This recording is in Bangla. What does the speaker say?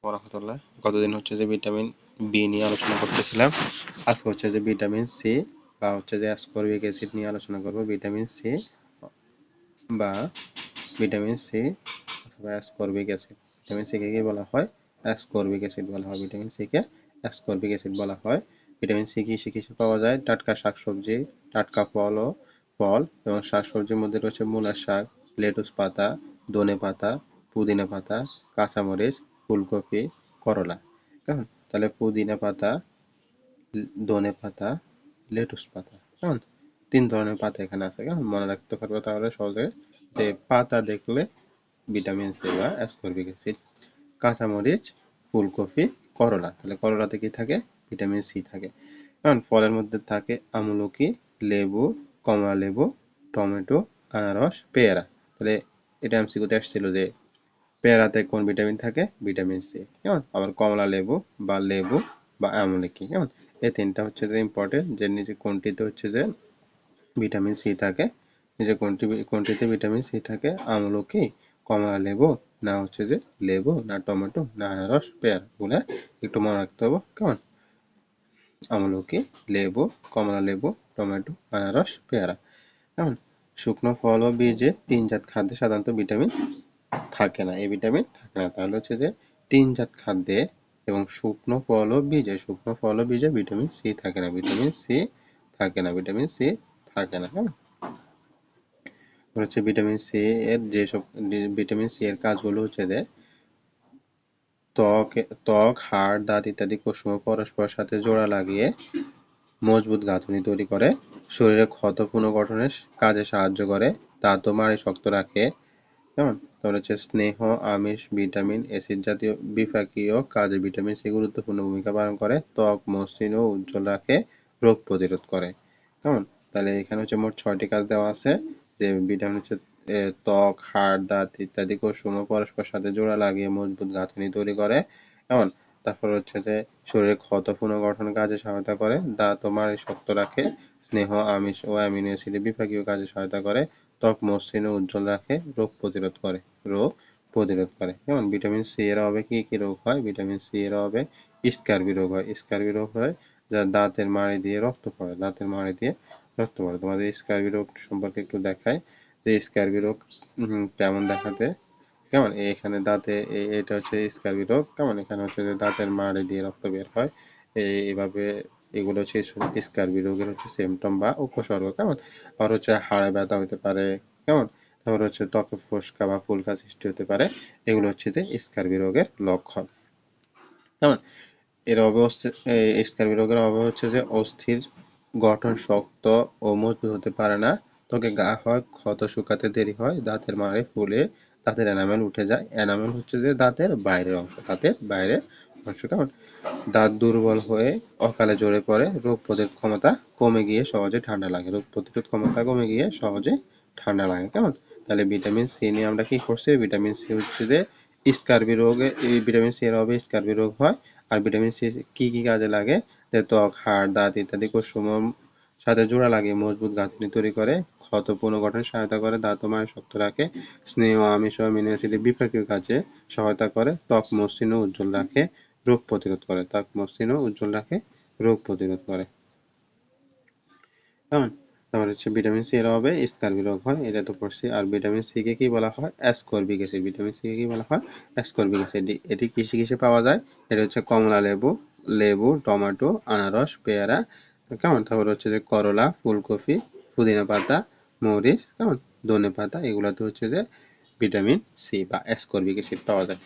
ওয়া রাহমাতুল্লাহ। গতদিন হচ্ছে যে ভিটামিন বি নিয়ে আলোচনা করতেছিলাম। আজকে হচ্ছে যে ভিটামিন সি বা হচ্ছে যে অ্যাসকর্বিক অ্যাসিড নিয়ে আলোচনা করব। ভিটামিন সি বা ভিটামিন সি অথবা ascorbic acid. Vitamin C K কি বলা হয়? অ্যাসকর্বিক অ্যাসিড বলা হয়। Vitamin C K ascorbic acid বলা হয়। ভিটামিন সি কিসে কিসে পাওয়া যায়? টাটকা শাকসবজি, টাটকা ফল এবং শাকসবজির মধ্যে রয়েছে মূলা শাক, লেটুস পাতা, ধনে পাতা, পুদিনা পাতা, কাঁচামরিচ, ফুলকপি, করলা। কেমন? তাহলে পুদিনা পাতা, ধনে পাতা, লেটুস পাতা। কেমন? ৩ ধরনের পাতা এখানে আছে। কেমন? মনে রাখতে পারবে তাহলে সহজে যে পাতা দেখলে ভিটামিন সি বা অ্যাসকর্বিক অ্যাসিড। কাঁচামরিচ, ফুলকপি, করলা। তাহলে করলাতে কি থাকে? ভিটামিন সি থাকে। কারণ ফলের মধ্যে থাকে আমলকি, লেবু, কমলা লেবু, টমেটো, আনারস, পেয়ারা। তাহলে এটা এমসিকিউতে আসছিল যে পেয়ারাতে কোন ভিটামিন থাকে? Vitamin C. কেমন? আবার কমলা লেবু বা লেবু বা আমলকি। কেমন? এই তিনটা হচ্ছে যে ইম্পর্টেন্ট, যে নিচে কোনটিতে হচ্ছে যে ভিটামিন সি থাকে, নিচে কোনটিতে ভিটামিন সি থাকে? আমলকি, কমলা লেবু, না হচ্ছে যে লেবু, না টমেটো, না আনারস, পেয়ারা। এগুলা একটু মনে রাখতে হবে। কেমন? আমলকি, লেবু, কমলা লেবু, টমেটো, আনারস, পেয়ারা। কেমন? শুকনো ফল ও বীজে টিনজাত খাদ্যে সাধারণত ভিটামিন থাকে না, এই ভিটামিন থাকে না। তাহলে হচ্ছে যে টিনজাত খাদ্যে এবং শুকনো ফল ও বীজে ভিটামিন সি থাকে না, ভিটামিন সি থাকে না, ভিটামিন সি থাকে না। হ্যাঁ, হচ্ছে ভিটামিন সি এর যেসব ভিটামিন সি এর কাজগুলো হচ্ছে যে ত্বক, হাড়, দাঁত ইত্যাদি কোষসমূহ পরস্পরের সাথে জোড়া লাগিয়ে মজবুত গাঁথনি তৈরি করে, শরীরে ক্ষত পুনর্গঠনের কাজে সাহায্য করে, দাঁত ও মাড়ি শক্ত রাখে। কেমন? তারপর হচ্ছে স্নেহ, আমিষ, ভিটামিন, অ্যাসিড জাতীয় বিপাকীয় কাজে ভিটামিন সি গুরুত্বপূর্ণ ভূমিকা পালন করে, ত্বক মসৃণ ও উজ্জ্বল রাখে, রোগ প্রতিরোধ করে। কেমন? তাহলে এখানে হচ্ছে মোট 6টি কাজ দেওয়া আছে। যে ভিটামিন হচ্ছে ত্বক, হাড়, দাঁত ইত্যাদি কোষসমূহ পরস্পর সাথে জোড়া লাগিয়ে মজবুত গাঁথনি তৈরি করে। কেমন? তারপর হচ্ছে যে শরীরে ক্ষত পুনর্গঠন কাজে সহায়তা করে, দাঁত ও মাড়ি শক্ত রাখে, স্নেহ, আমিষ ও অ্যামিনো অ্যাসিডে বিপাকীয় কাজে সহায়তা করে, ত্বক মসৃণ ও উজ্জ্বল রাখে, রোগ প্রতিরোধ করে। যেমন ভিটামিন সি এর অভাবে কি কি রোগ হয়? ভিটামিন সি এর অভাবে স্কারবি রোগ হয়। স্কারবি রোগ হয় যা দাঁতের মাড়ি দিয়ে রক্ত পড়ে, দাঁতের মাড়ি দিয়ে রক্ত পড়ে। তোমাদের স্কারবি রোগ সম্পর্কে একটু দেখায় যে স্কারবি রোগ কেমন দেখাতে। কেমন? এখানে দাঁতে এটা হচ্ছে স্কারবি রোগ। কেমন? এখানে হচ্ছে যে দাঁতের মাড়ি দিয়ে রক্ত বের হয়। এইভাবে এগুলো হচ্ছে স্কারবি রোগের হচ্ছে সিমটম বা উপসর্গ। কেমন? আবার হচ্ছে হাড়ে ব্যথা হতে পারে। কেমন? তারপর হচ্ছে ত্বকে ফোস্কা বা ফুলকা সৃষ্টি হতে পারে। এগুলো হচ্ছে যে স্কারবি রোগের লক্ষণ। কেমন? এর অভাবে স্কারবি রোগের অভাবে হচ্ছে যে অস্থির গঠন শক্ত ও মজবুত হতে পারে না, ত্বকে ঘা হয়, ক্ষত শুকাতে দেরি হয়, দাঁতের মাড়ি ফুলে দাঁতের এনামেল উঠে যায়। এনামেল হচ্ছে যে দাঁতের বাইরের অংশ, দাঁতের বাইরের অংশ। কেমন? দাঁত দুর্বল হয়ে অকালে ঝরে পড়ে, রোগ প্রতিরোধ ক্ষমতা কমে গিয়ে সহজে ঠান্ডা লাগে, রোগ প্রতিরোধ ক্ষমতা কমে গিয়ে সহজে ঠান্ডা লাগে। কেমন? তাহলে ভিটামিন সি নিয়ে আমরা কি করছি? ভিটামিন সি হচ্ছে যে স্কারবি রোগে, এই ভিটামিন সি এর অভাবে স্কারবি রোগ হয়। আর ভিটামিন সি কি কি কাজে লাগে? যে ত্বক, হাড়, দাঁত ইত্যাদি কোষসমূহ সাথে জোড়া লাগিয়ে মজবুত গাঁথনি তৈরি করে, ক্ষত পুনর্গঠনে সহায়তা করে, দাঁত ও মাড়ি শক্ত রাখে, স্নেহ, আমিষ ও অ্যামিনো অ্যাসিডের বিপাকীয় কাজে সহায়তা করে, ত্বক মসৃণ ও উজ্জ্বল রাখে, রোগ প্রতিরোধ করে, ত্বক মসৃণ ও উজ্জ্বল রাখে, রোগ প্রতিরোধ করে। কেমন? তারপর হচ্ছে ভিটামিন সি এর অভাবে স্কারবি রোগ হয়, এটা তো পড়ছি। আর ভিটামিন সি কে কি বলা হয়? Ascorbic acid. Vitamin C K কি বলা হয়? Ascorbic acid. এটি কিসে কিসে পাওয়া যায়? এটা হচ্ছে কমলা লেবু, টমেটো, আনারস, পেয়ারা। কেমন? তারপর হচ্ছে যে করলা, ফুলকপি, পুদিনা পাতা, মরিচ, কেমন? ধনে পাতা, এগুলাতে হচ্ছে যে ভিটামিন সি বা অ্যাসকর্বিক অ্যাসিড পাওয়া যায়।